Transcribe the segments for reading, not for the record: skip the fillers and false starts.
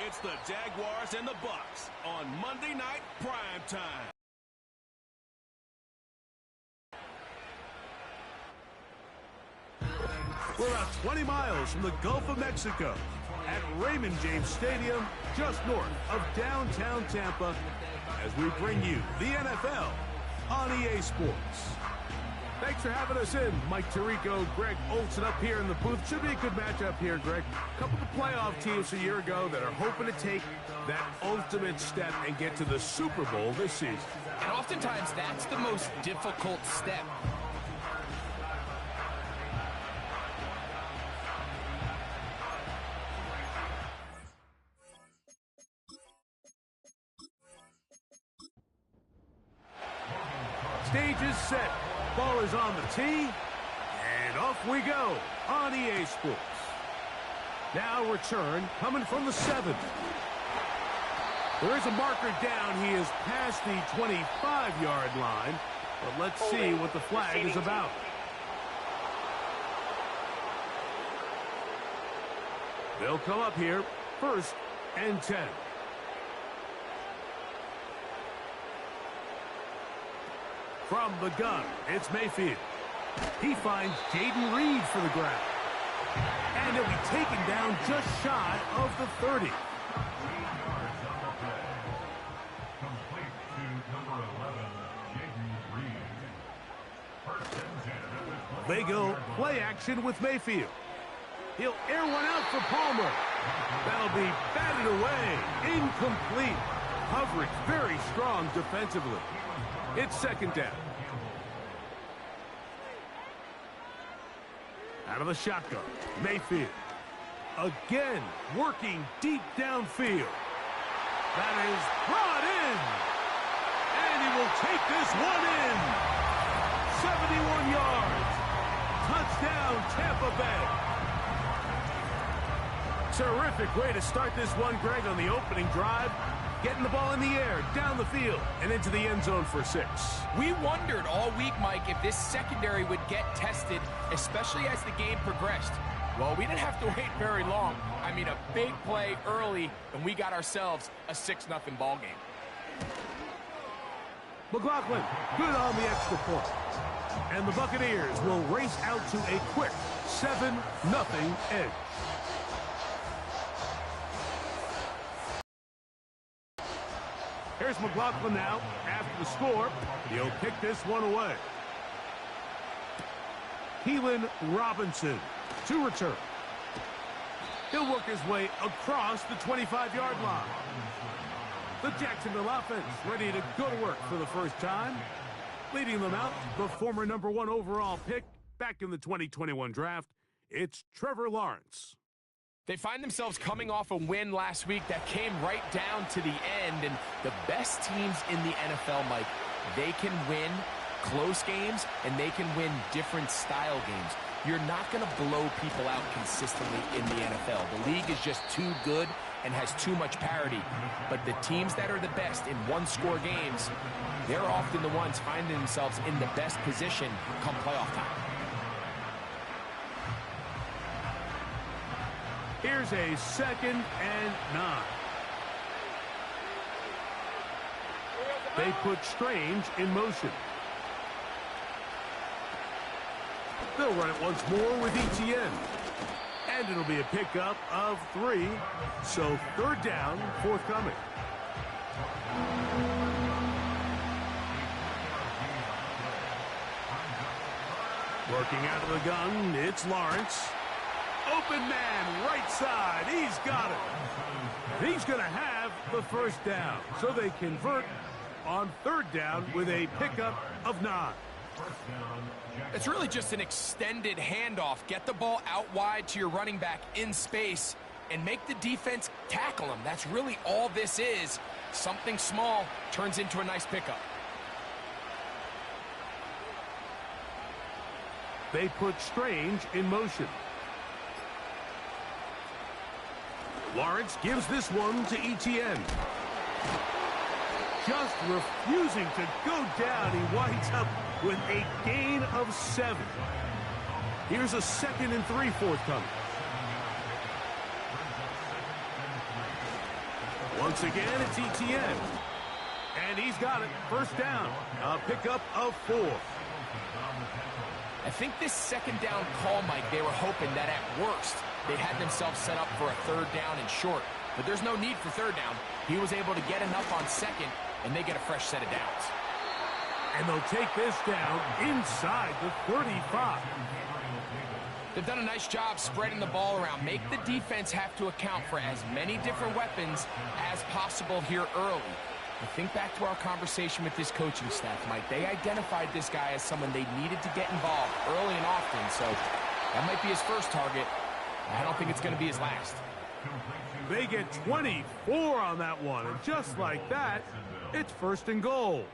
It's the Jaguars and the Bucs on Monday Night Prime Time. We're about 20 miles from the Gulf of Mexico at Raymond James Stadium, just north of downtown Tampa, as we bring you the NFL on EA Sports. Thanks for having us in. Mike Tirico, Greg Olsen up here in the booth. Should be a good matchup here, Greg. A couple of playoff teams a year ago that are hoping to take that ultimate step and get to the Super Bowl this season. And oftentimes that's the most difficult step. Stage is set. Ball is on the tee. And off we go on EA Sports. Now return coming from the 7th. There is a marker down. He is past the 25-yard line. But let's see what the flag is about. They'll come up here, 1st and 10. From the gun, it's Mayfield. He finds Jaden Reed for the grab. And he'll be taken down just shy of the 30. They go play action with Mayfield. He'll air one out for Palmer. That'll be batted away. Incomplete. Coverage very strong defensively. It's 2nd down. Out of the shotgun, Mayfield. Again, working deep downfield. That is brought in. And he will take this one in. 71 yards. Touchdown, Tampa Bay. Terrific way to start this one, Greg, on the opening drive. Getting the ball in the air, down the field, and into the end zone for 6. We wondered all week, Mike, if this secondary would get tested, especially as the game progressed. Well, we didn't have to wait very long. I mean, a big play early, and we got ourselves a 6-0 ball game. McLaughlin, good on the extra point. And the Buccaneers will race out to a quick 7-0 edge. Here's McLaughlin now. After the score, he'll kick this one away. Keelan Robinson to return. He'll work his way across the 25-yard line. The Jacksonville offense ready to go to work for the first time. Leading them out, the former #1 overall pick back in the 2021 draft. It's Trevor Lawrence. They find themselves coming off a win last week that came right down to the end, and the best teams in the NFL, Mike, they can win close games, and they can win different style games. You're not going to blow people out consistently in the NFL. The league is just too good and has too much parity. But the teams that are the best in one-score games, they're often the ones finding themselves in the best position come playoff time. Here's a 2nd and 9. They put Strange in motion. They'll run it once more with ETN. And it'll be a pickup of 3. So 3rd down, forthcoming. Working out of the gun, it's Lawrence. Open man, right side. He's got it. He's going to have the 1st down. So they convert on 3rd down with a pickup of 9. It's really just an extended handoff. Get the ball out wide to your running back in space and make the defense tackle him. That's really all this is. Something small turns into a nice pickup. They put Strange in motion. Lawrence gives this one to ETN. Just refusing to go down. He winds up with a gain of 7. Here's a 2nd and 3 forthcoming. Once again, it's ETN. And he's got it. First down. A pickup of 4. I think this second down call, Mike, they were hoping that at worst they had themselves set up for a third down and short. But there's no need for third down. He was able to get enough on second, and they get a fresh set of downs. And they'll take this down inside the 35. They've done a nice job spreading the ball around. Make the defense have to account for as many different weapons as possible here early. But think back to our conversation with this coaching staff, Mike. They identified this guy as someone they needed to get involved early and often. So that might be his first target. I don't think it's going to be his last. They get 24 on that one. And just like that, it's first and goal.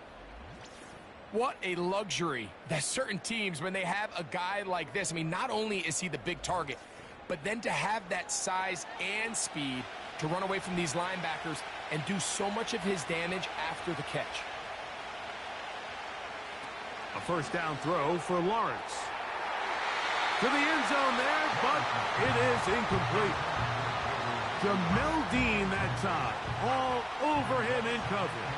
What a luxury that certain teams, when they have a guy like this, I mean, not only is he the big target, but then to have that size and speed to run away from these linebackers and do so much of his damage after the catch. A first down throw for Lawrence. To the end zone there, but it is incomplete. Jamel Dean that time, all over him in coverage.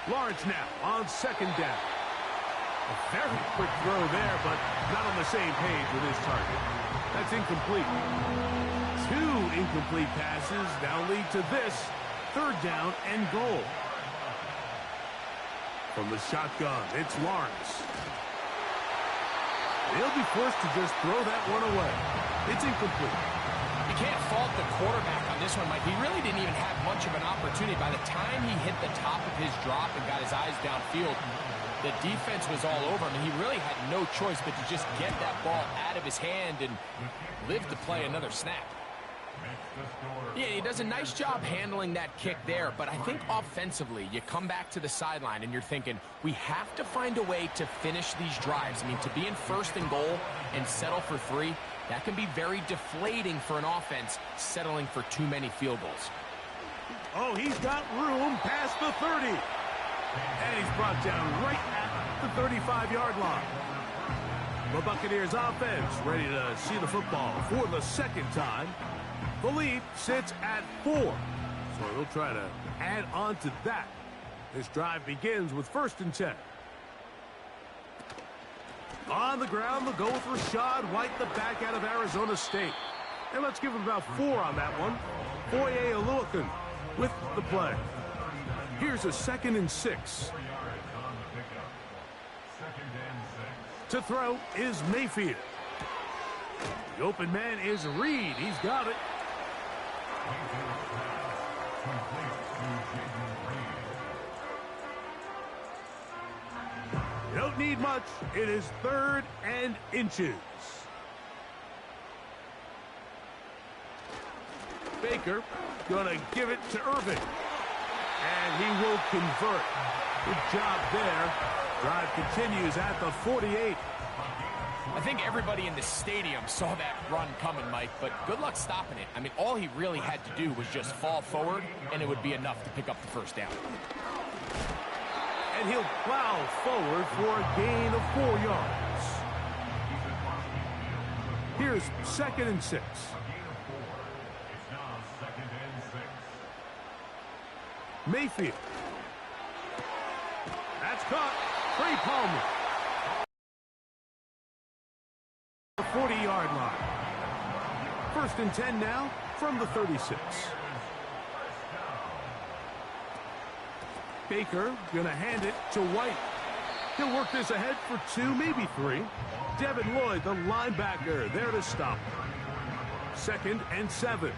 Lawrence now on second down. A very quick throw there, but not on the same page with his target. That's incomplete. 2 incomplete passes now lead to this third down and goal. From the shotgun, it's Lawrence. He'll be forced to just throw that one away. It's incomplete. You can't fault the quarterback on this one, Mike. He really didn't even have much of an opportunity. By the time he hit the top of his drop and got his eyes downfield, the defense was all over him, and he really had no choice but to just get that ball out of his hand and live to play another snap. Yeah, he does a nice job handling that kick there, but I think offensively, you come back to the sideline and you're thinking, we have to find a way to finish these drives. I mean, to be in first and goal and settle for 3, that can be very deflating for an offense settling for too many field goals. Oh, he's got room past the 30. And he's brought down right at the 35-yard line. The Buccaneers offense ready to see the football for the second time. The lead sits at 4. So they'll try to add on to that. This drive begins with first and 10. On the ground, they'll go with Rashad White, the back out of Arizona State. And let's give him about 4 on that one. Foye Oluokun with the play. Here's a 2nd and 6. To throw is Mayfield. The open man is Reed. He's got it. You don't need much. It is 3rd and inches. Baker gonna give it to Irving. And he will convert. Good job there. Drive continues at the 48. I think everybody in the stadium saw that run coming, Mike, but good luck stopping it. I mean, all he really had to do was just fall forward, and it would be enough to pick up the first down. And he'll plow forward for a gain of 4 yards. Here's 2nd and 6. Mayfield. That's caught. Trey Palmer. The 40-yard line. 1st and 10 now from the 36. Baker gonna hand it to White. He'll work this ahead for 2, maybe 3. Devin Lloyd, the linebacker, there to stop. 2nd and 7.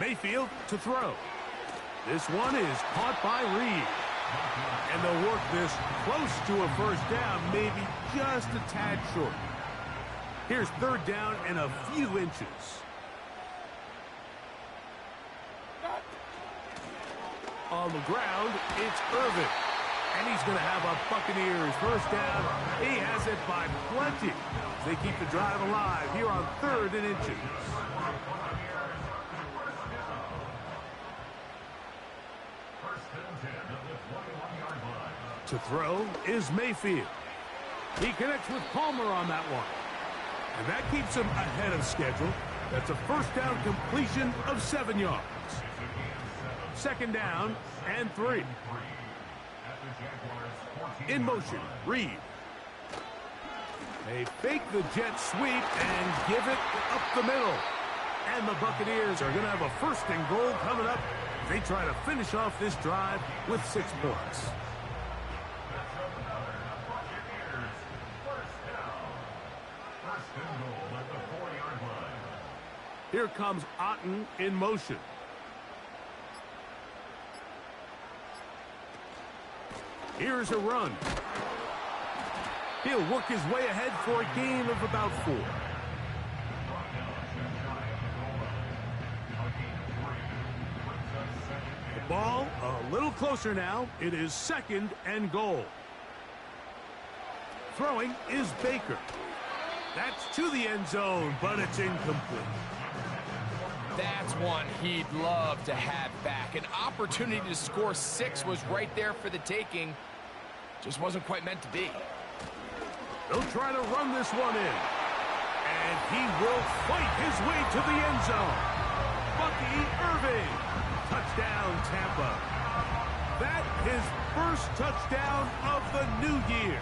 Mayfield to throw. This one is caught by Reed. And they'll work this close to a first down, maybe just a tad short. Here's 3rd down and a few inches. On the ground, it's Irving. And he's going to have a Buccaneers first down. He has it by plenty. They keep the drive alive here on 3rd and inches. To throw is Mayfield. He connects with Palmer on that one. And that keeps him ahead of schedule. That's a first down completion of 7 yards. Second down and 3. In motion, Reed. They fake the jet sweep and give it up the middle. And the Buccaneers are going to have a first and goal coming up. They try to finish off this drive with 6 points. Here comes Otten in motion. Here's a run. He'll work his way ahead for a gain of about 4. The ball a little closer now. It is second and goal. Throwing is Baker. That's to the end zone, but it's incomplete. That's one he'd love to have back. An opportunity to score 6 was right there for the taking. Just wasn't quite meant to be. They'll try to run this one in. And he will fight his way to the end zone. Bucky Irving. Touchdown, Tampa. That his first touchdown of the new year.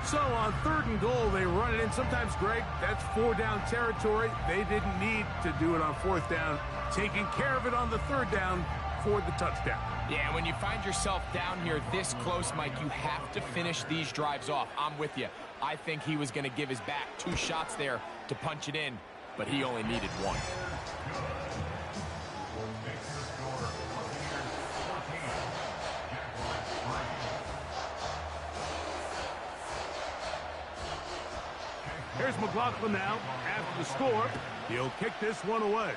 So on 3rd and goal, they run it in. Sometimes, Greg, that's 4-down territory. They didn't need to do it on 4th down. Taking care of it on the 3rd down for the touchdown. Yeah, when you find yourself down here this close, Mike, you have to finish these drives off. I'm with you. I think he was going to give his back 2 shots there to punch it in, but he only needed 1. Here's McLaughlin now. After the score, he'll kick this one away.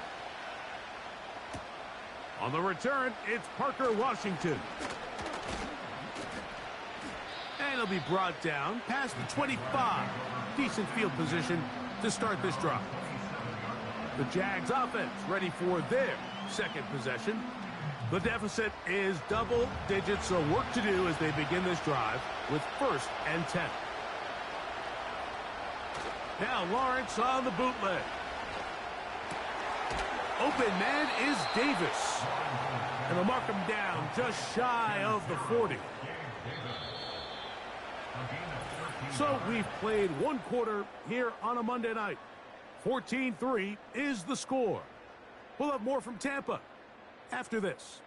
On the return, it's Parker Washington. And he'll be brought down past the 25. Decent field position to start this drive. The Jags offense ready for their second possession. The deficit is double digits, so work to do as they begin this drive with 1st and 10. Now Lawrence on the bootleg. Open man is Davis. And they'll mark him down just shy of the 40. So we've played 1 quarter here on a Monday night. 14-3 is the score. We'll have more from Tampa after this.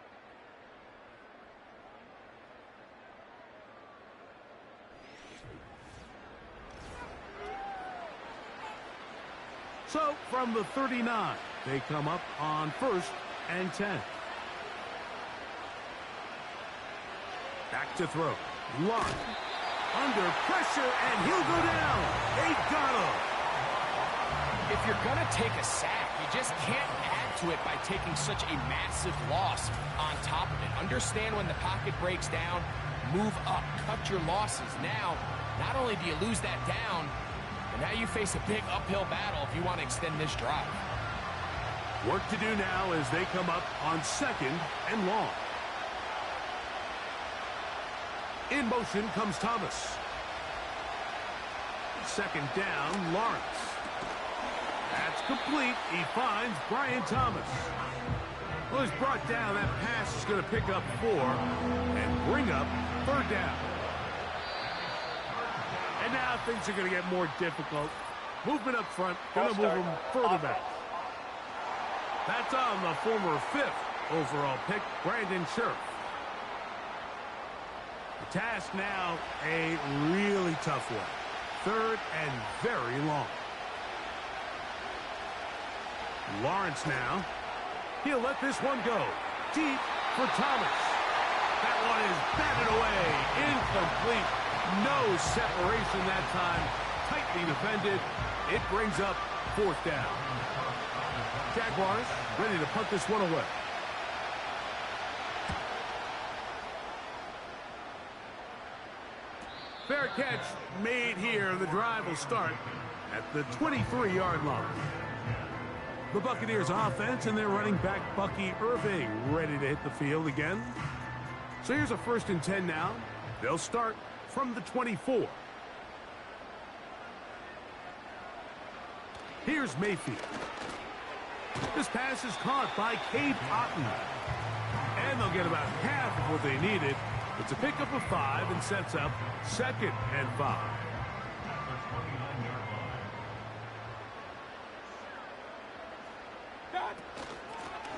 So, from the 39, they come up on 1st and 10. Back to throw. Lawrence under pressure, and he'll go down. They got him. If you're going to take a sack, you just can't add to it by taking such a massive loss on top of it. Understand when the pocket breaks down, move up, cut your losses. Now, not only do you lose that down, but now you face a big uphill battle if you want to extend this drive. Work to do now as they come up on 2nd and long. In motion comes Thomas. 2nd down, Lawrence. That's complete. He finds Brian Thomas. Well, he's brought down. That pass is going to pick up 4 and bring up 3rd down. And now things are going to get more difficult. Movement up front, going to move them further back. That's on the former 5th overall pick, Brandon Scherf. The task now, a really tough one. 3rd and very long. Lawrence now. He'll let this one go. Deep for Thomas. That one is batted away. Incomplete. No separation that time. Tightly defended. It brings up 4th down. Jaguars ready to punt this one away. Fair catch made here. The drive will start at the 23-yard line. The Buccaneers offense and their running back Bucky Irving ready to hit the field again. So here's a 1st and 10 now They'll start from the 24. Here's Mayfield. This pass is caught by Cade Otton. And they'll get about half of what they needed. It's a pickup of 5 and sets up 2nd and 5.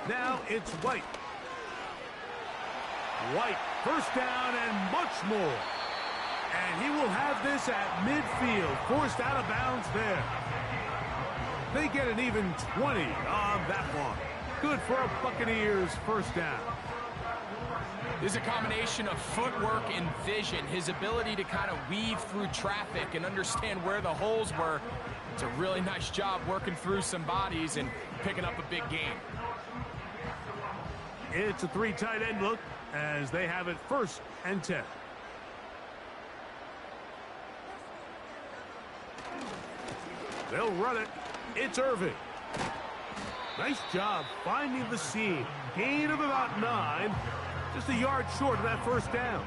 Now it's White. White, first down and much more. And he will have this at midfield, forced out of bounds there. They get an even 20 on that one. Good for a Buccaneers first down. There's a combination of footwork and vision, his ability to kind of weave through traffic and understand where the holes were. It's a really nice job working through some bodies and picking up a big game. It's a 3 tight end look as they have it 1st and 10. They'll run it. It's Irving. Nice job finding the seam. Gain of about 9. Just a yard short of that first down.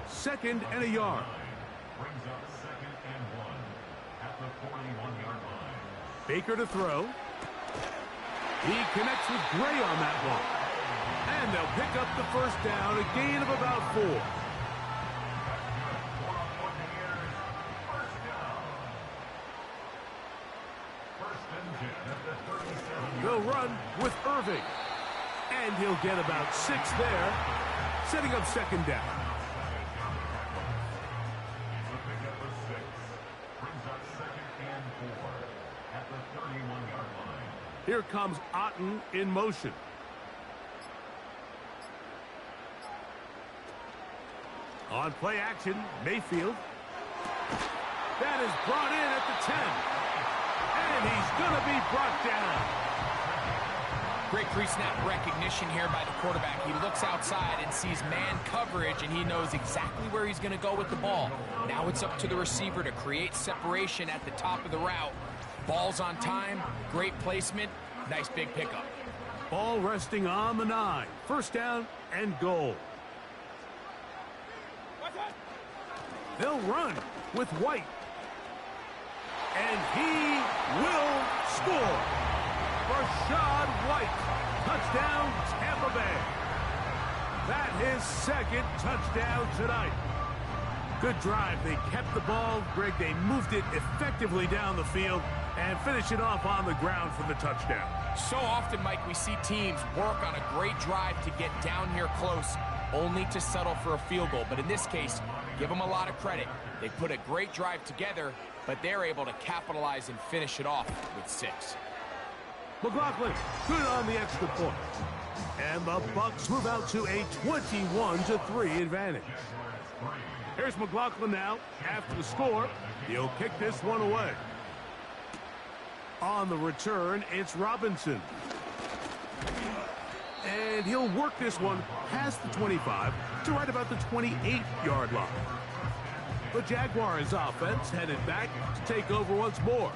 2nd and a yard. Brings up 2nd and 1 at the 41-yard line. Baker to throw. He connects with Gray on that one. And they'll pick up the first down, a gain of about 4. They'll run with Irving. And he'll get about 6 there, setting up 2nd down. Here comes Otton in motion. On play action, Mayfield. That is brought in at the 10. And he's going to be brought down. Great pre-snap recognition here by the quarterback. He looks outside and sees man coverage, and he knows exactly where he's going to go with the ball. Now it's up to the receiver to create separation at the top of the route. Ball's on time, great placement, nice big pickup. Ball resting on the 9. First down and goal. They'll run with White. And he will score. Rashad White. Touchdown, Tampa Bay. That his 2nd touchdown tonight. Good drive. They kept the ball. Greg, they moved it effectively down the field and finish it off on the ground for the touchdown. So often, Mike, we see teams work on a great drive to get down here close, only to settle for a field goal. But in this case, give them a lot of credit. They put a great drive together, but they're able to capitalize and finish it off with 6. McLaughlin, good on the extra point. And the Bucs move out to a 21-3 advantage. Here's McLaughlin now. After the score, he'll kick this one away. On the return, it's Robinson. And he'll work this one past the 25 to right about the 28-yard line. The Jaguars offense headed back to take over once more.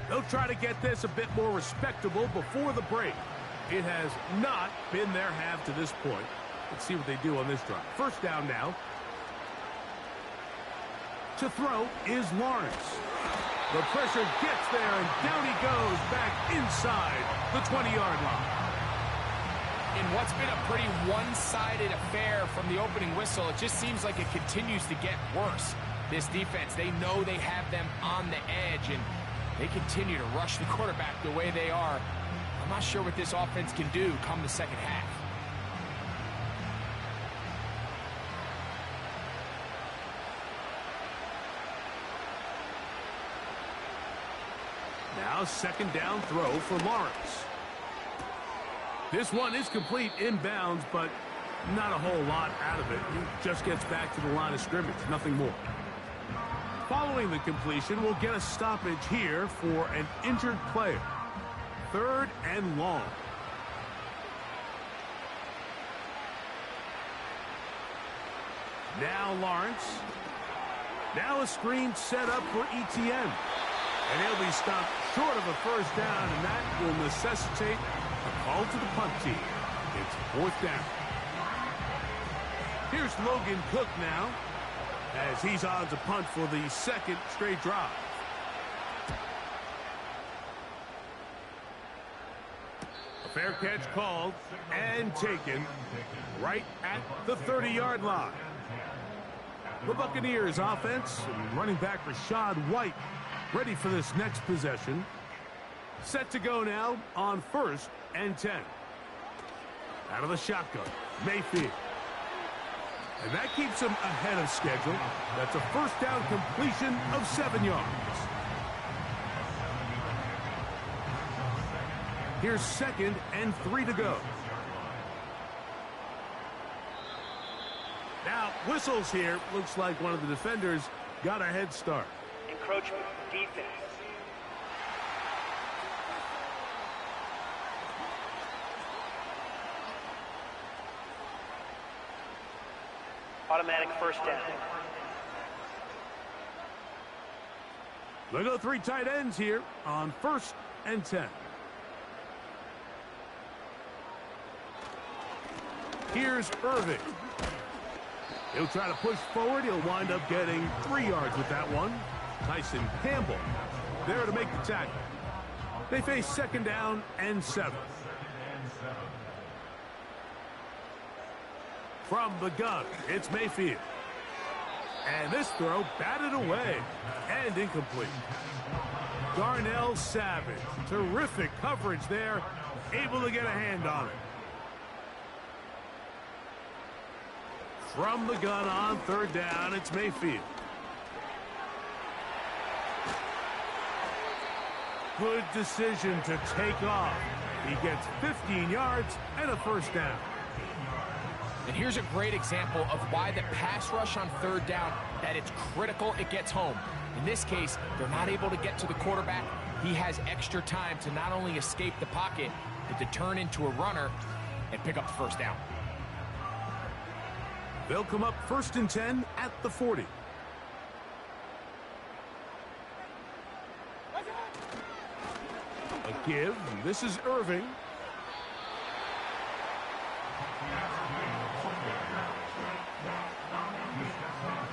They'll try to get this a bit more respectable before the break. It has not been their half to this point. Let's see what they do on this drive. First down now. To throw is Lawrence. The pressure gets there, and down he goes back inside the 20-yard line. In what's been a pretty one-sided affair from the opening whistle, it just seems like it continues to get worse. This defense, they know they have them on the edge, and they continue to rush the quarterback the way they are. I'm not sure what this offense can do come the second half. Now 2nd down throw for Lawrence. This one is complete inbounds, but not a whole lot out of it. He just gets back to the line of scrimmage, nothing more. Following the completion, we'll get a stoppage here for an injured player. 3rd and long. Now Lawrence. Now a screen set up for ETN. And he'll be stopped short of a first down, and that will necessitate a call to the punt team. It's 4th down. Here's Logan Cook now, as he's on to punt for the second straight drive. A fair catch called and taken right at the 30-yard line. The Buccaneers offense and running back Rashad White ready for this next possession. Set to go now on 1st and 10. Out of the shotgun, Mayfield. And that keeps him ahead of schedule. That's a first down completion of 7 yards. Here's 2nd and 3 to go. Now, whistles here. Looks like one of the defenders got a head start. Encroachment, defense. Automatic first down. They'll go 3 tight ends here on 1st and 10. Here's Irving. He'll try to push forward. He'll wind up getting 3 yards with that one. Tyson Campbell there to make the tackle. They face 2nd down and 7. From the gun, it's Mayfield. And this throw batted away and incomplete. Darnell Savage, terrific coverage there, able to get a hand on it. From the gun on 3rd down, it's Mayfield. Good decision to take off. He gets 15 yards and a first down. And here's a great example of why the pass rush on 3rd down, that it's critical it gets home. In this case, they're not able to get to the quarterback. He has extra time to not only escape the pocket, but to turn into a runner and pick up the first down. They'll come up 1st and 10 at the 40. A give. This is Irving.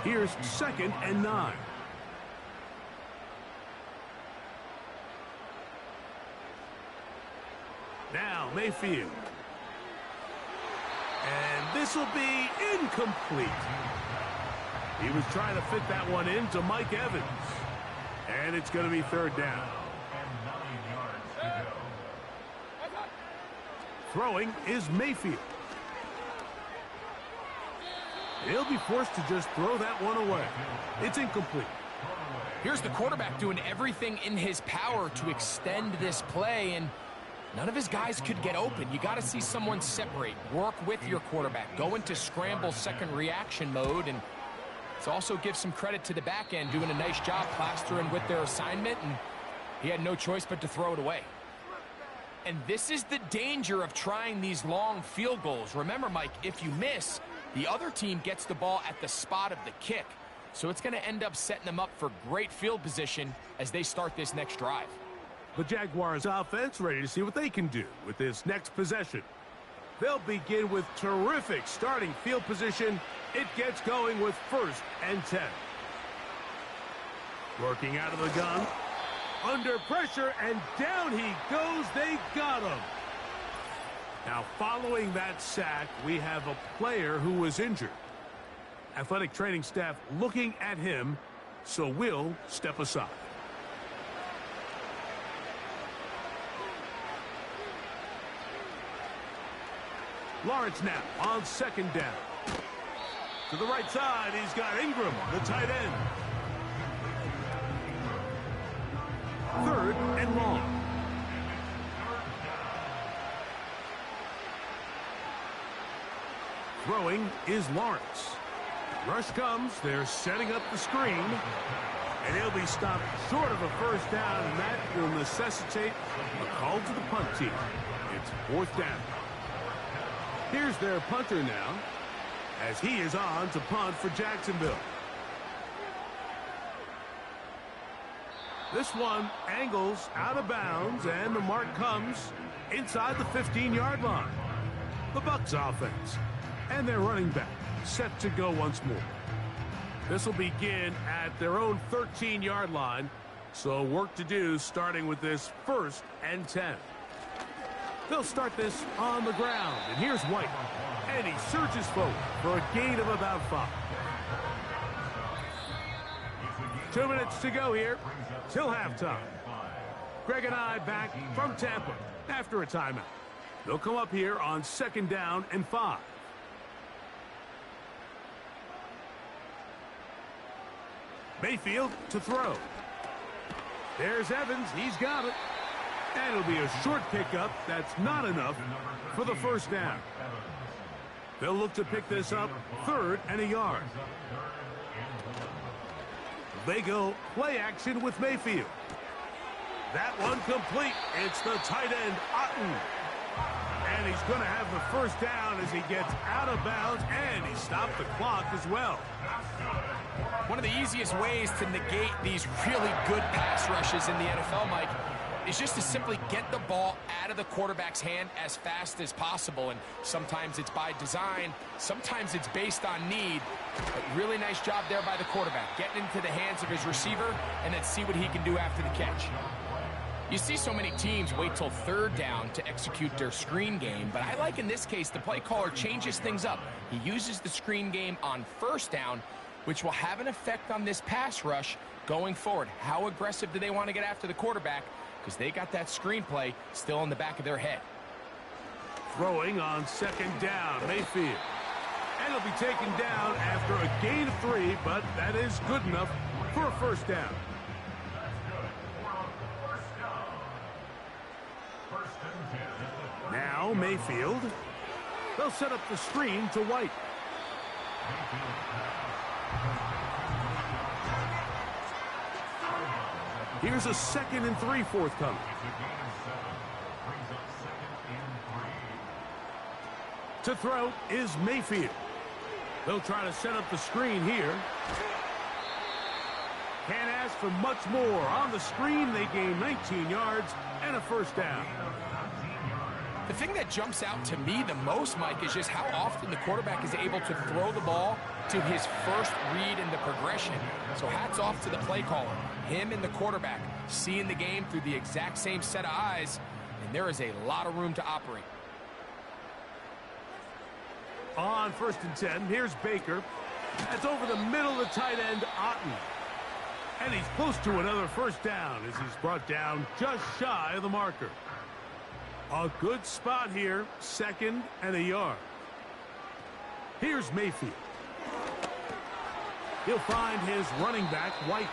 Here's 2nd and 9. Now Mayfield. And this will be incomplete. He was trying to fit that one into Mike Evans. And it's going to be 3rd down. Throwing is Mayfield. He'll be forced to just throw that one away. It's incomplete. Here's the quarterback doing everything in his power to extend this play, and none of his guys could get open. You got to see someone separate, work with your quarterback, go into scramble second reaction mode, and it also gives some credit to the back end doing a nice job plastering with their assignment, and he had no choice but to throw it away. And this is the danger of trying these long field goals. Remember, Mike, if you miss, the other team gets the ball at the spot of the kick. So it's going to end up setting them up for great field position as they start this next drive. The Jaguars offense ready to see what they can do with this next possession. They'll begin with terrific starting field position. It gets going with 1st and 10. Working out of the gun. Under pressure, and down he goes. They got him. Now, following that sack, we have a player who was injured. Athletic training staff looking at him, so we'll step aside. Lawrence now on 2nd down. To the right side, he's got Ingram, the tight end. 3rd and long. Throwing is Lawrence. Rush comes. They're setting up the screen. And he'll be stopped short of a first down, and that will necessitate a call to the punt team. It's 4th down. Here's their punter now, as he is on to punt for Jacksonville. This one angles out of bounds, and the mark comes inside the 15-yard line. The Bucs offense and their running back, set to go once more. This will begin at their own 13-yard line. So work to do starting with this 1st and 10. They'll start this on the ground. And here's White. And he surges forward for a gain of about 5. 2 minutes to go here till halftime. Greg and I back from Tampa after a timeout. They'll come up here on 2nd down and 5. Mayfield to throw. There's Evans. He's got it. And it'll be a short pickup. That's not enough for the 1st down. They'll look to pick this up 3rd and a yard. They go play action with Mayfield. That one complete. It's the tight end, Otten. And he's going to have the 1st down as he gets out of bounds, and he stopped the clock as well. One of the easiest ways to negate these really good pass rushes in the NFL, Mike, is just to simply get the ball out of the quarterback's hand as fast as possible. And sometimes it's by design, sometimes it's based on need. But really nice job there by the quarterback, getting into the hands of his receiver and then see what he can do after the catch. You see so many teams wait till 3rd down to execute their screen game, but I like in this case the play caller changes things up. He uses the screen game on 1st down, which will have an effect on this pass rush going forward. How aggressive do they want to get after the quarterback? Because they got that screenplay still in the back of their head. Throwing on 2nd down, Mayfield. And he'll be taken down after a gain of 3, but that is good enough for a 1st down. Now Mayfield. They'll set up the screen to White. Here's a 2nd and 3 forthcoming. To throw is Mayfield. They'll try to set up the screen here. Can't ask for much more. On the screen, they gain 19 yards and a 1st down. The thing that jumps out to me the most, Mike, is just how often the quarterback is able to throw the ball to his 1st read in the progression. So hats off to the play caller. Him and the quarterback seeing the game through the exact same set of eyes, and there is a lot of room to operate. On 1st and 10, here's Baker. That's over the middle of the tight end, Otten. And he's close to another 1st down as he's brought down just shy of the marker. A good spot here, 2nd and a yard. Here's Mayfield. He'll find his running back, White.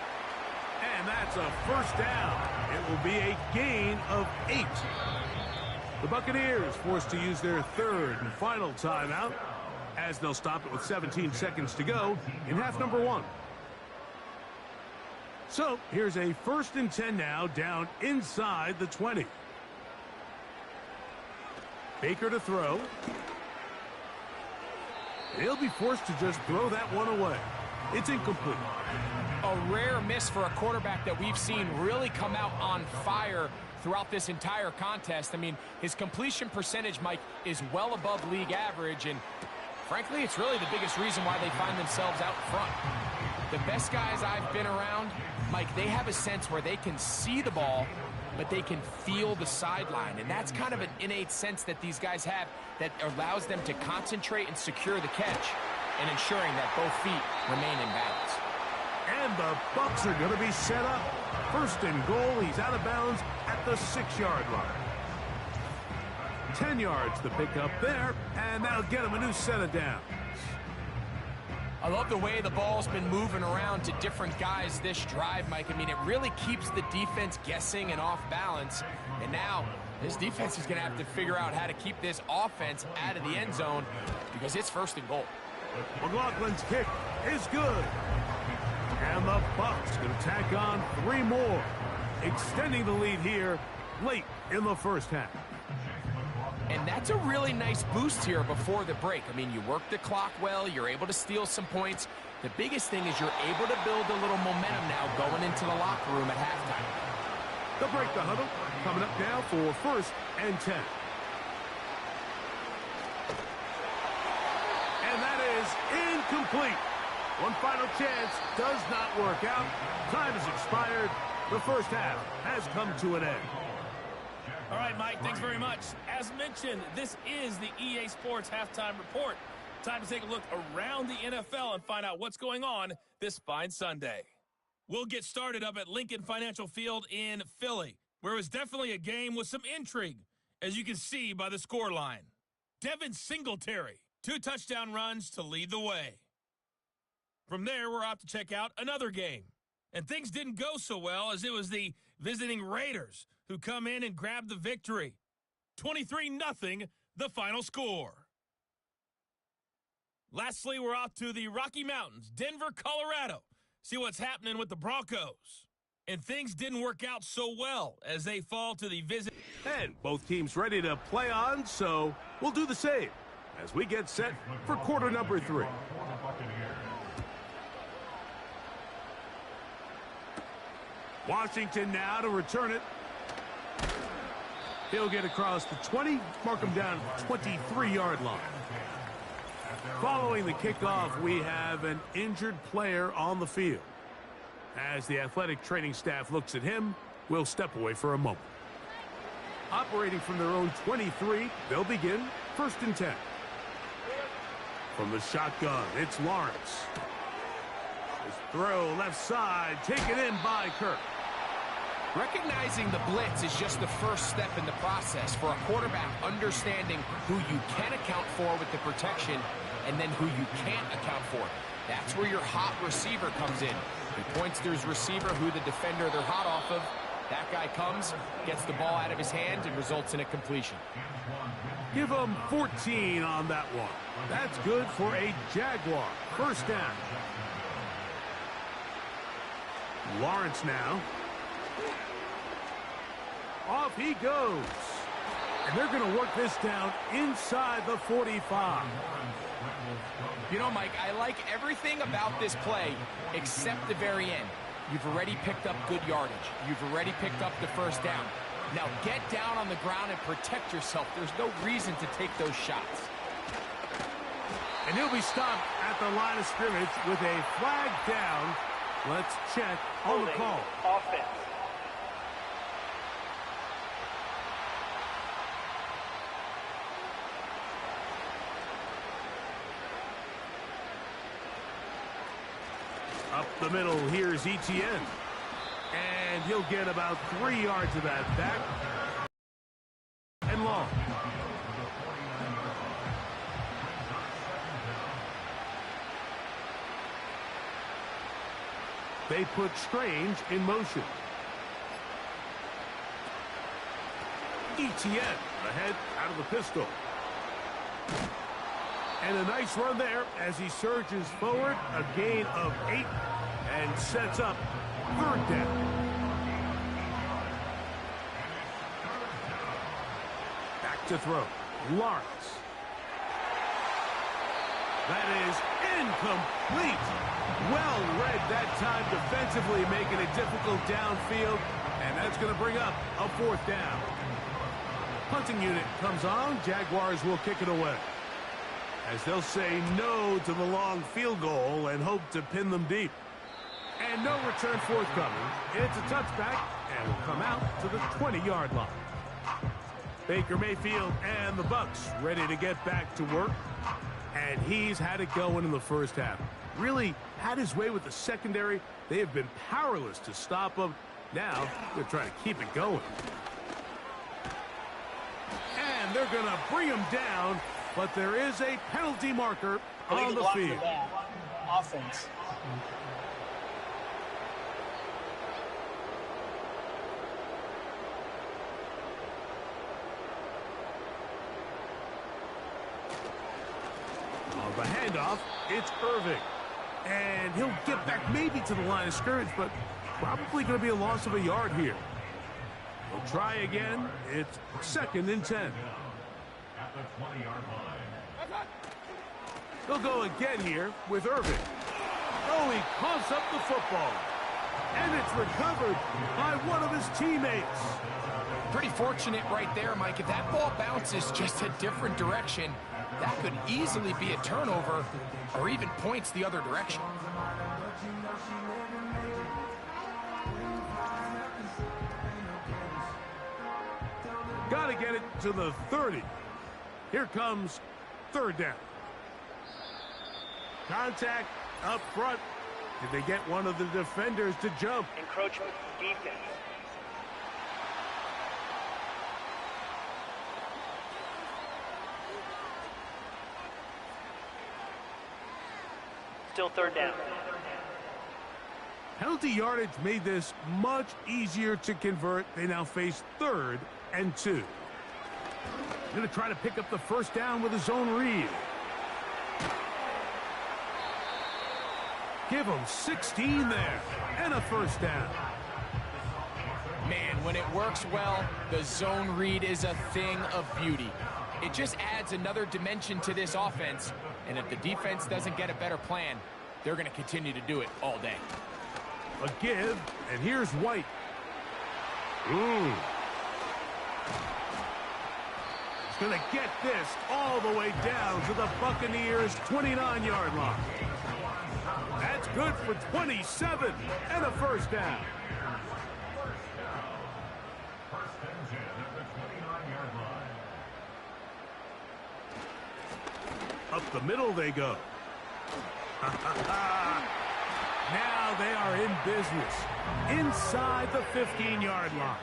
And that's a 1st down. It will be a gain of 8. The Buccaneers forced to use their 3rd and final timeout as they'll stop it with 17 seconds to go in half number 1. So here's a 1st and 10 now down inside the 20. Baker to throw. He'll be forced to just throw that one away. It's incomplete. A rare miss for a quarterback that we've seen really come out on fire throughout this entire contest. I mean, his completion percentage, Mike, is well above league average, and frankly, it's really the biggest reason why they find themselves out front. The best guys I've been around, Mike, they have a sense where they can see the ball, but they can feel the sideline, and that's kind of an innate sense that these guys have that allows them to concentrate and secure the catch and ensuring that both feet remain in balance. And the Bucs are going to be set up. 1st and goal. He's out of bounds at the 6-yard line. 10 yards to pick up there, and that'll get him a new set of downs. I love the way the ball's been moving around to different guys this drive, Mike. I mean, it really keeps the defense guessing and off balance. And now this defense is going to have to figure out how to keep this offense out of the end zone because it's 1st and goal. McLaughlin's kick is good. And the Bucs going to tack on 3 more, extending the lead here late in the 1st half. And that's a really nice boost here before the break. I mean, you work the clock well, you're able to steal some points. The biggest thing is you're able to build a little momentum now going into the locker room at halftime. They'll break the huddle, coming up now for 1st and 10. And that is incomplete. One final chance does not work out. Time has expired. The first half has come to an end. All right, Mike, thanks very much. As mentioned, this is the EA Sports Halftime Report. Time to take a look around the NFL and find out what's going on this fine Sunday. We'll get started up at Lincoln Financial Field in Philly, where it was definitely a game with some intrigue, as you can see by the scoreline. Devin Singletary, 2 touchdown runs to lead the way. From there, we're off to check out another game. And things didn't go so well, as it was the visiting Raiders who come in and grab the victory. 23-0, the final score. Lastly, we're off to the Rocky Mountains, Denver, Colorado. See what's happening with the Broncos. And things didn't work out so well as they fall to the visit. And both teams ready to play on, so we'll do the same as we get set for quarter number 3. Washington now to return it. He'll get across the 20, mark him down at the 23-yard line. Following the kickoff, we have an injured player on the field. As the athletic training staff looks at him, we'll step away for a moment. Operating from their own 23, they'll begin 1st and 10. From the shotgun, it's Lawrence. His throw left side, taken in by Kirk. Recognizing the blitz is just the first step in the process for a quarterback, understanding who you can account for with the protection and then who you can't account for. That's where your hot receiver comes in. He points to his receiver, who the defender they're hot off of. That guy comes, gets the ball out of his hand, and results in a completion. Give him 14 on that one. That's good for a Jaguar. 1st down. Lawrence now. Off he goes. And they're going to work this down inside the 45. You know, Mike, I like everything about this play except the very end. You've already picked up good yardage. You've already picked up the 1st down. Now get down on the ground and protect yourself. There's no reason to take those shots. And he'll be stopped at the line of scrimmage with a flag down. Let's check on the call. Offense. Up the middle, here's Etienne. And he'll get about 3 yards of that back. And long. They put Strange in motion. Etienne ahead out of the pistol. And a nice run there as he surges forward. A gain of 8 and sets up 3rd down. Back to throw. Lawrence. That is incomplete. Well read that time defensively, making it difficult downfield. And that's going to bring up a 4th down. Punting unit comes on. Jaguars will kick it away, as they'll say no to the long field goal and hope to pin them deep. And no return forthcoming. It's a touchback and will come out to the 20-yard line. Baker Mayfield and the Bucs ready to get back to work. And he's had it going in the 1st half. Really had his way with the secondary. They have been powerless to stop him. Now they're trying to keep it going. And they're going to bring him down. But there is a penalty marker on the field. Offense. On the handoff, it's Irving. And he'll get back maybe to the line of scrimmage, but probably going to be a loss of a yard here. We'll try again. It's 2nd and 10. At the 20-yard line. They'll go again here with Irving. Oh, he coughs up the football. And it's recovered by one of his teammates. Pretty fortunate right there, Mike. If that ball bounces just a different direction, That could easily be a turnover or even points the other direction. Got to get it to the 30. Here comes third down. Contact up front. Did they get one of the defenders to jump? Encroachment defense. Still third down. Penalty yardage made this much easier to convert. They now face 3rd and 2. Going to try to pick up the first down with a zone read. Give them 16 there and a first down. Man, when it works well, the zone read is a thing of beauty. It just adds another dimension to this offense, and if the defense doesn't get a better plan, they're going to continue to do it all day. A give, and here's White. He's going to get this all the way down to the Buccaneers' 29-yard line. That's good for 27 and a first down. Up the middle they go. Now they are in business inside the 15-yard line.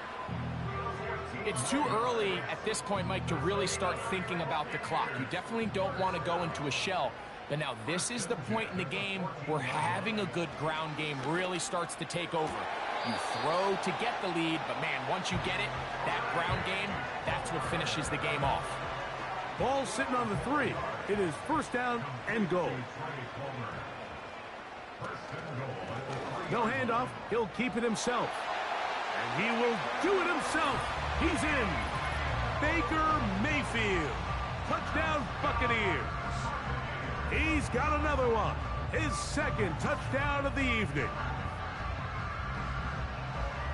It's too early at this point, Mike, to really start thinking about the clock. You definitely don't want to go into a shell. But now this is the point in the game where having a good ground game really starts to take over. You throw to get the lead, but man, once you get it, that ground game, that's what finishes the game off. Ball sitting on the 3. It is first down and goal. No handoff. He'll keep it himself. And he will do it himself. He's in. Baker Mayfield. Touchdown Buccaneers. He's got another one. His second touchdown of the evening.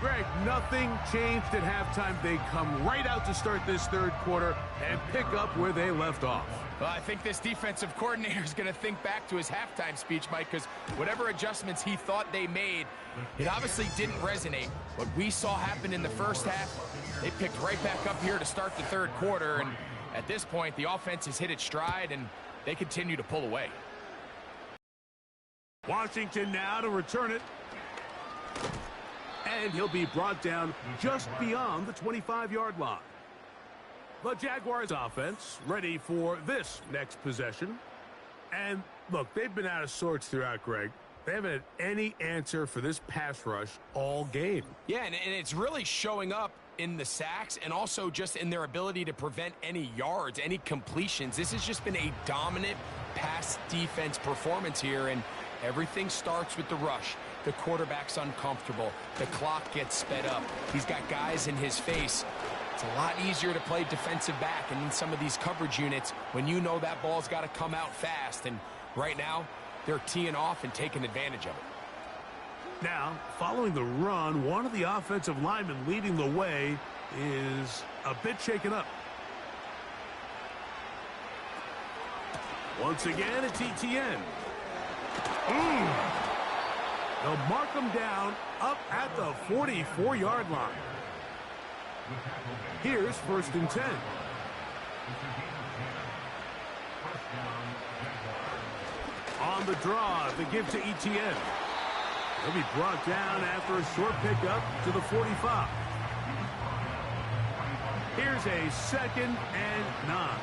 Greg, nothing changed at halftime. They come right out to start this third quarter and pick up where they left off. Well, I think this defensive coordinator is going to think back to his halftime speech, Mike, because whatever adjustments he thought they made, it obviously didn't resonate. What we saw happen in the first half, they picked right back up here to start the third quarter, and at this point, the offense has hit its stride, and they continue to pull away. Washington now to return it. And he'll be brought down just beyond the 25-yard line. The Jaguars offense ready for this next possession. And look, they've been out of sorts throughout, Greg. They haven't had any answer for this pass rush all game. Yeah, and it's really showing up in the sacks and also just in their ability to prevent any yards, any completions. This has just been a dominant pass defense performance here, and everything starts with the rush. The quarterback's uncomfortable. The clock gets sped up. He's got guys in his face. It's a lot easier to play defensive back and in some of these coverage units when you know that ball's got to come out fast. And right now, they're teeing off and taking advantage of it. Now, following the run, one of the offensive linemen leading the way is a bit shaken up. Once again, it's ETN. They'll mark them down up at the 44-yard line. Here's first and 10. On the draw, the give to ETN. He'll be brought down after a short pickup to the 45. Here's a 2nd and 9.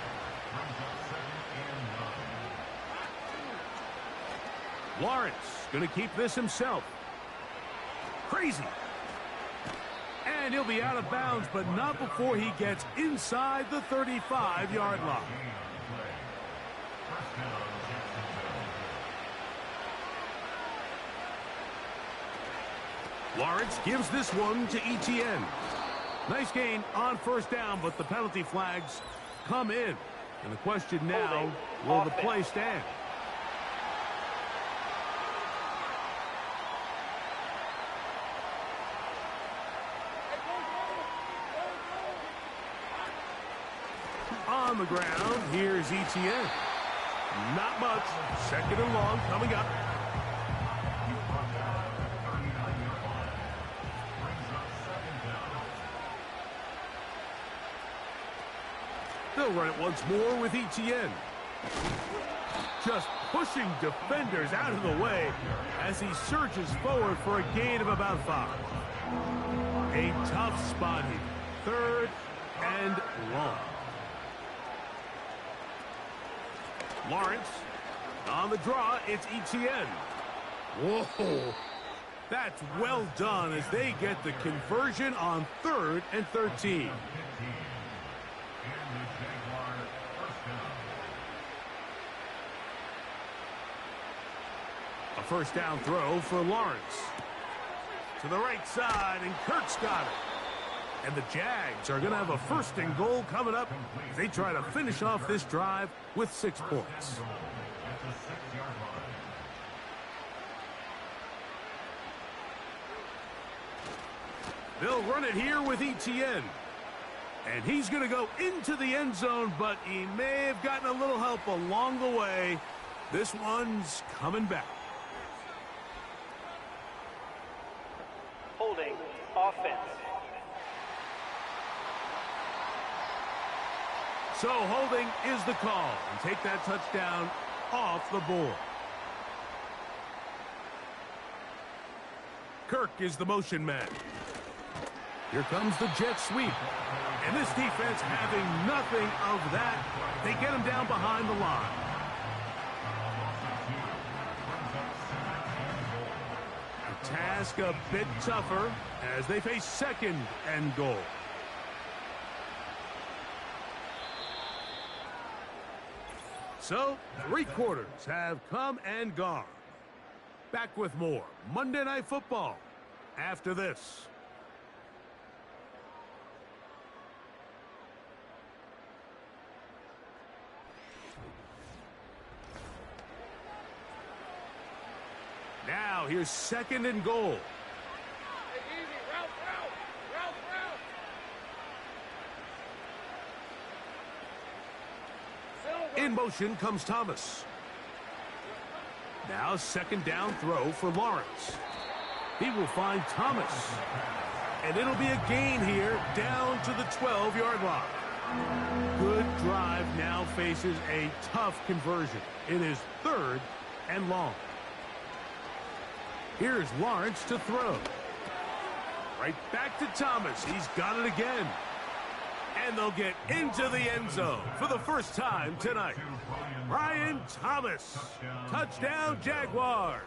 Lawrence going to keep this himself. Crazy. And he'll be out of bounds, but not before he gets inside the 35-yard line. Lawrence gives this one to ETN. Nice gain on first down, but the penalty flags come in. And the question now, will the play stand? On On the ground, here's ETN. Not much. Second and long coming up. They'll run it once more with ETN. Just pushing defenders out of the way as he surges forward for a gain of about 5. A tough spot here. Third and long. Lawrence on the draw. It's ETN. Whoa. That's well done as they get the conversion on 3rd and 13. A first down throw for Lawrence. To the right side, and Kirk's got it. And the Jags are going to have a first and goal coming up as they try to finish off this drive with 6 points. They'll run it here with ETN. And he's going to go into the end zone, but he may have gotten a little help along the way. This one's coming back. Holding offense. So holding is the call, and take that touchdown off the board. Kirk is the motion man. Here comes the jet sweep. And this defense having nothing of that. They get him down behind the line. The task a bit tougher as they face second and goal. So, 3 quarters have come and gone. Back with more Monday Night Football after this. Now, here's second and goal. In motion comes Thomas. Now second down throw for Lawrence. He will find Thomas. And it'll be a gain here down to the 12-yard line. Good drive now faces a tough conversion. It is 3rd and long. Here's Lawrence to throw. Right back to Thomas. He's got it again. And they'll get into the end zone for the first time tonight. Brian Thomas. Touchdown, Jaguars.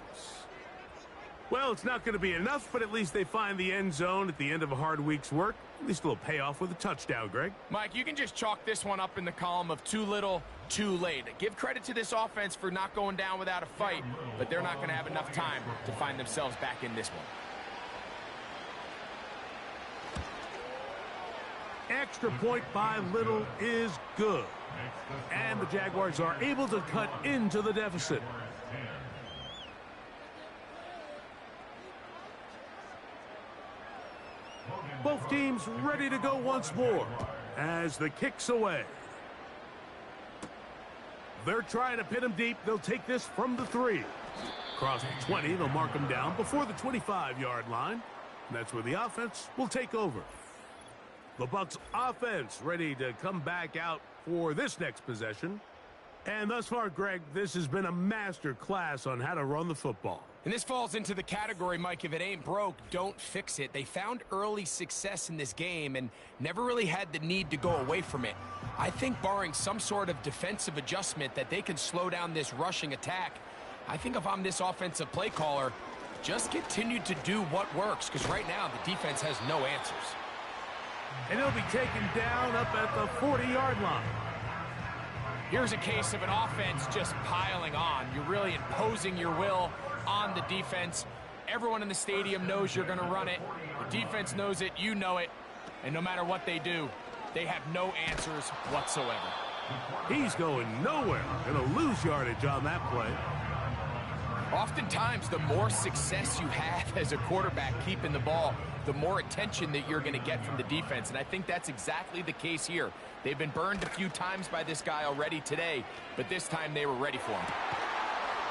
Well, it's not going to be enough, but at least they find the end zone at the end of a hard week's work. At least a little payoff with a touchdown, Greg. Mike, you can just chalk this one up in the column of too little, too late. Give credit to this offense for not going down without a fight, but they're not going to have enough time to find themselves back in this one. Extra point by little is good. And the Jaguars are able to cut into the deficit. Both teams ready to go once more as the kick's away. They're trying to pin him deep. They'll take this from the 3. Across the 20, they'll mark him down before the 25-yard line. And that's where the offense will take over. The Bucs offense ready to come back out for this next possession. And thus far, Greg, this has been a master class on how to run the football. And this falls into the category, Mike, if it ain't broke, don't fix it. They found early success in this game and never really had the need to go away from it. I think barring some sort of defensive adjustment that they can slow down this rushing attack, I think if I'm this offensive play caller, just continue to do what works, because right now the defense has no answers. And he'll be taken down up at the 40-yard line. Here's a case of an offense just piling on. You're really imposing your will on the defense. Everyone in the stadium knows you're going to run it. The defense knows it, you know it. And no matter what they do, they have no answers whatsoever. He's going nowhere. Going to lose yardage on that play. Oftentimes, the more success you have as a quarterback keeping the ball, the more attention that you're going to get from the defense. And I think that's exactly the case here. They've been burned a few times by this guy already today, but this time they were ready for him.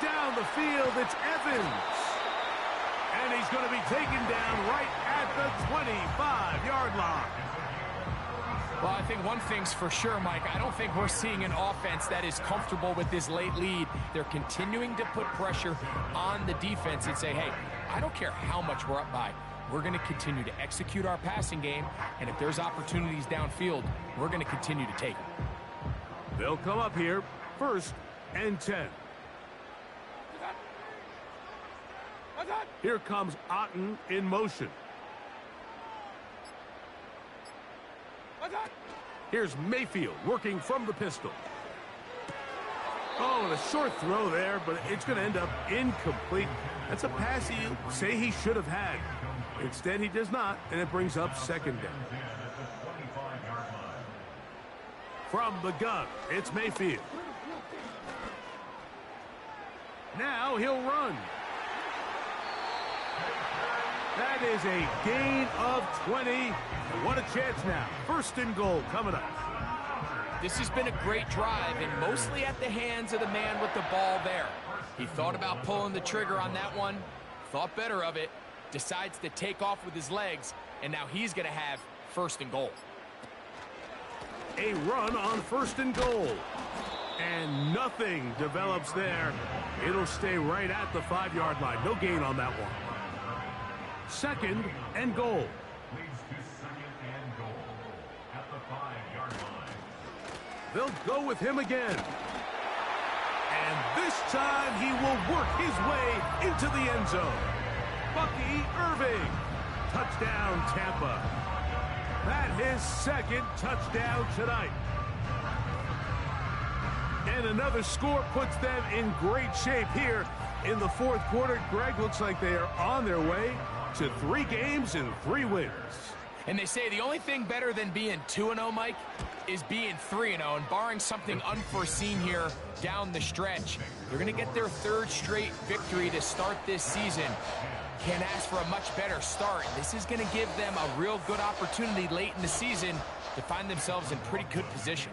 Down the field, it's Evans. And he's going to be taken down right at the 25-yard line. Well, I think one thing's for sure, Mike. I don't think we're seeing an offense that is comfortable with this late lead. They're continuing to put pressure on the defense and say, hey, I don't care how much we're up by. We're going to continue to execute our passing game, and if there's opportunities downfield, we're going to continue to take them. They'll come up here, 1st and 10. Here comes Otten in motion. Here's Mayfield working from the pistol. Oh, and a short throw there, but it's going to end up incomplete. That's a pass you say he should have had. Instead, he does not, and it brings up 2nd down. From the gun, it's Mayfield. Now he'll run. That is a gain of 20. And what a chance now. 1st and goal coming up. This has been a great drive, and mostly at the hands of the man with the ball there. He thought about pulling the trigger on that one, thought better of it, decides to take off with his legs, and now he's going to have 1st and goal. A run on 1st and goal. And nothing develops there. It'll stay right at the 5-yard line. No gain on that one. 2nd and goal. Leads to 2nd and goal at the 5-yard line. They'll go with him again. And this time he will work his way into the end zone. Bucky Irving. Touchdown, Tampa. That his 2nd touchdown tonight. And another score puts them in great shape here in the 4th quarter. Greg, looks like they are on their way to 3 games and 3 wins. And they say the only thing better than being 2-0, Mike, is being 3-0. And barring something unforeseen here down the stretch, they're going to get their 3rd straight victory to start this season. Can't ask for a much better start. This is going to give them a real good opportunity late in the season to find themselves in pretty good position.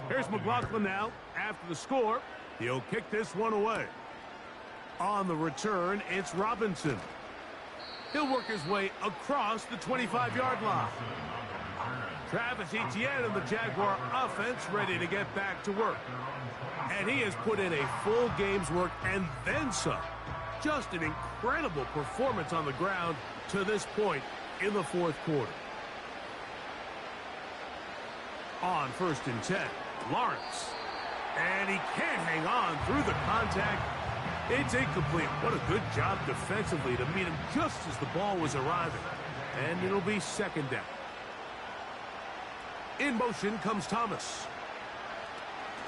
Here's McLaughlin now. After the score, he'll kick this one away. On the return, it's Robinson. He'll work his way across the 25-yard line. Travis Etienne and the Jaguar offense ready to get back to work. And he has put in a full game's work and then some. Just an incredible performance on the ground to this point in the 4th quarter. On 1st and 10, Lawrence. And he can't hang on through the contact. It's incomplete. What a good job defensively to meet him just as the ball was arriving. And it'll be 2nd down. In motion comes Thomas.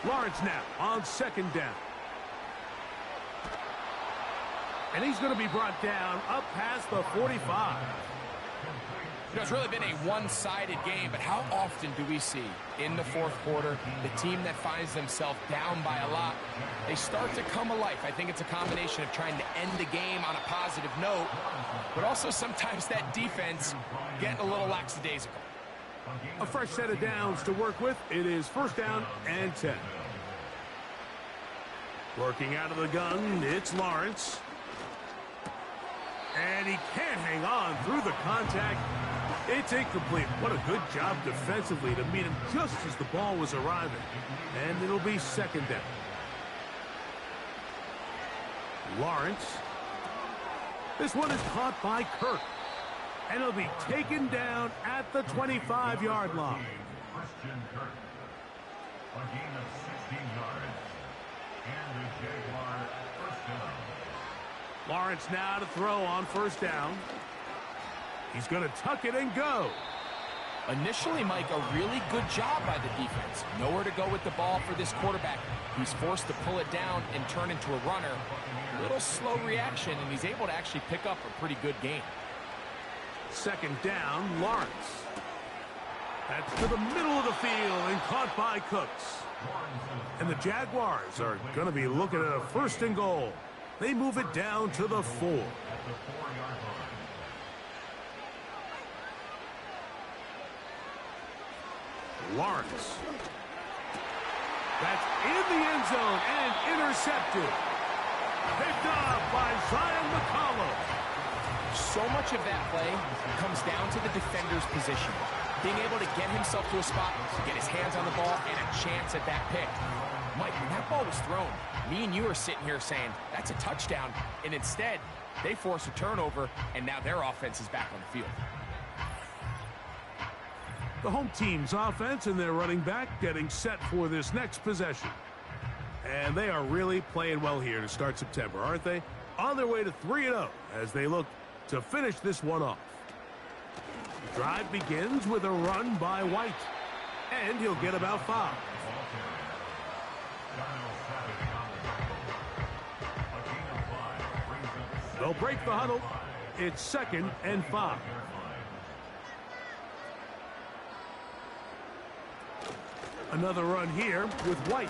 Lawrence now on 2nd down. And he's going to be brought down up past the 45. You know, it's really been a one-sided game, but how often do we see in the 4th quarter the team that finds themselves down by a lot, they start to come alive? I think it's a combination of trying to end the game on a positive note, but also sometimes that defense getting a little lackadaisical. A fresh set of downs to work with. It is 1st down and 10. Working out of the gun, it's Lawrence. And he can't hang on through the contact. It's incomplete. What a good job defensively to meet him just as the ball was arriving. And it'll be 2nd down. Lawrence. This one is caught by Kirk. And it'll be taken down at the 25-yard line. Christian Kirk. A gain of 16 yards. And the Jaguar 1st down. Lawrence now to throw on 1st down. He's going to tuck it and go. Initially, Mike, a really good job by the defense. Nowhere to go with the ball for this quarterback. He's forced to pull it down and turn into a runner. A little slow reaction, and he's able to actually pick up a pretty good game. 2nd down, Lawrence. That's to the middle of the field and caught by Cooks. And the Jaguars are going to be looking at a 1st and goal. They move it down to the 4. At the 4-yard line. Lawrence. That's in the end zone and intercepted. Picked up by Zion McCollum. So much of that play comes down to the defender's position. Being able to get himself to a spot, to get his hands on the ball, and a chance at that pick. Mike, when that ball was thrown, me and you are sitting here saying, that's a touchdown. And instead, they force a turnover, and now their offense is back on the field. The home team's offense and their running back getting set for this next possession. And they are really playing well here to start September, aren't they? On their way to 3-0 as they look to finish this one off. The drive begins with a run by White. And he'll get about 5. They'll break the huddle. It's 2nd and 5. Another run here with White.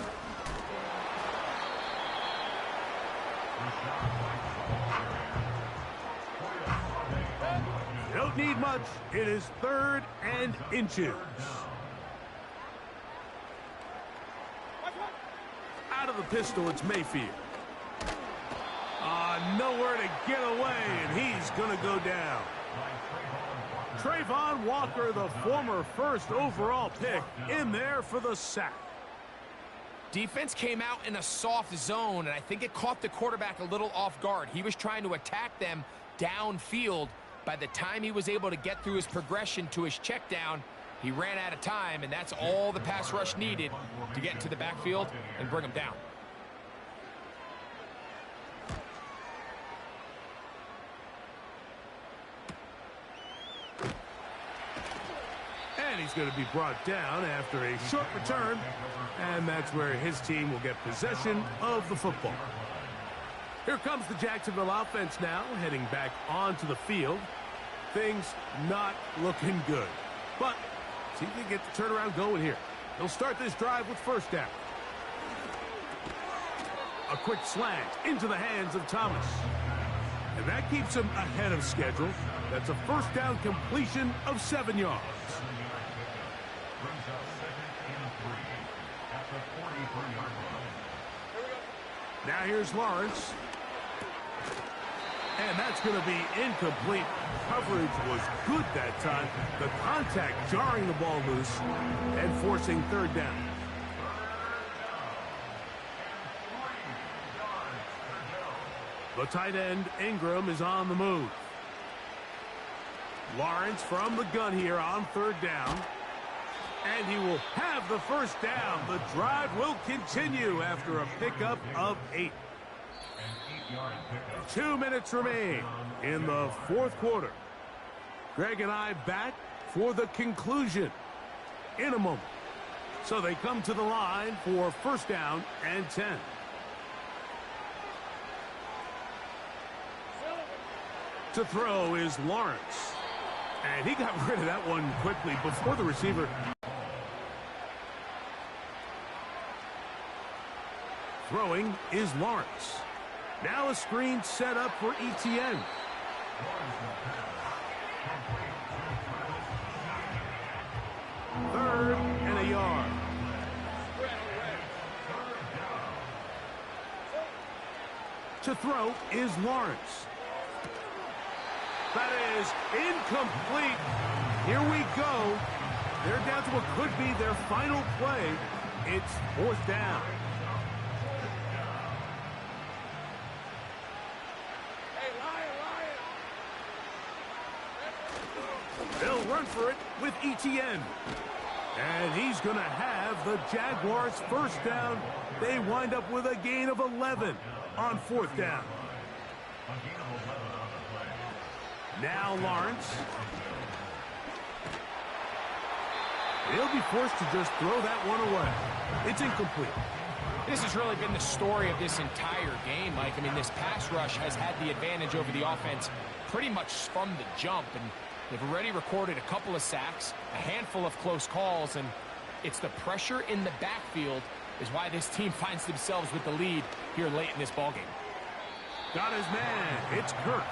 Don't need much. It is 3rd and inches. Out of the pistol, it's Mayfield. Nowhere to get away, and he's going to go down. Trayvon Walker, the former 1st overall pick, in there for the sack. Defense came out in a soft zone, and I think it caught the quarterback a little off guard. He was trying to attack them downfield. By the time he was able to get through his progression to his check down, he ran out of time, and that's all the pass rush needed to get into the backfield and bring him down. And he's going to be brought down after a short return, and that's where his team will get possession of the football. Here comes the Jacksonville offense now, heading back onto the field. Things not looking good, but see if they get the turnaround going here. They'll start this drive with 1st down. A quick slant into the hands of Thomas. And that keeps him ahead of schedule. That's a 1st down completion of 7 yards. Brings up 2nd and 3 at the 43-yard line. Now here's Lawrence. And that's going to be incomplete. Coverage was good that time. The contact jarring the ball loose and forcing 3rd down. The tight end, Ingram, is on the move. Lawrence from the gun here on 3rd down. And he will have the 1st down. The drive will continue after a pickup of 8. 2 minutes remain in the 4th quarter. Greg and I back for the conclusion in a moment. So they come to the line for 1st down and 10. To throw is Lawrence. And he got rid of that one quickly before the receiver. Throwing is Lawrence. Now a screen set up for ETN. 3rd and a yard. To throw is Lawrence. That is incomplete. Here we go. They're down to what could be their final play. It's 4th down. They'll run for it with ETN. And he's going to have the Jaguars 1st down. They wind up with a gain of 11 on 4th down. Now Lawrence. He'll be forced to just throw that one away. It's incomplete. This has really been the story of this entire game, Mike. I mean, this pass rush has had the advantage over the offense pretty much from the jump, and they've already recorded a couple of sacks, a handful of close calls, and it's the pressure in the backfield is why this team finds themselves with the lead here late in this ballgame. got his man. It's Kirk.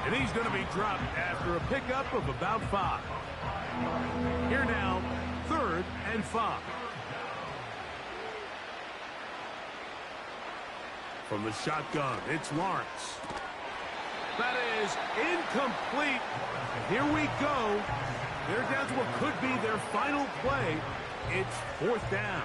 And he's going to be dropped after a pickup of about 5. Here now, 3rd and 5. From the shotgun, it's Lawrence. That is incomplete. And here we go. They're down to what could be their final play. It's 4th down.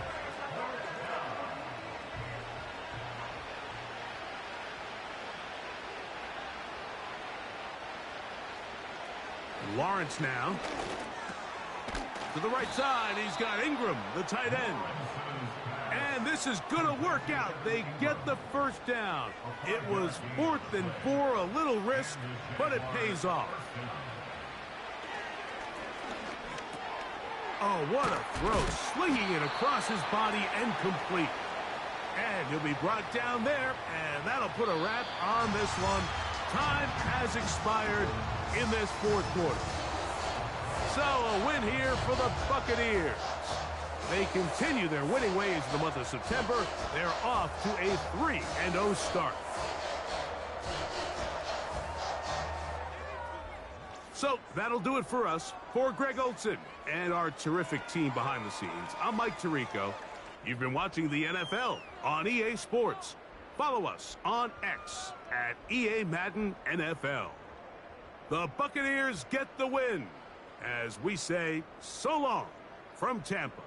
Lawrence now. To the right side, he's got Ingram, the tight end. And this is going to work out. They get the 1st down. It was 4th and 4, a little risk, but it pays off. Oh, what a throw. Slinging it across his body and complete. And he'll be brought down there, and that'll put a wrap on this one. Time has expired in this 4th quarter. So a win here for the Buccaneers. They continue their winning ways in the month of September. They're off to a 3-0 start. So that'll do it for us. For Greg Olson and our terrific team behind the scenes, I'm Mike Tirico. You've been watching the NFL on EA Sports. Follow us on X at EA Madden NFL. The Buccaneers get the win as we say so long from Tampa.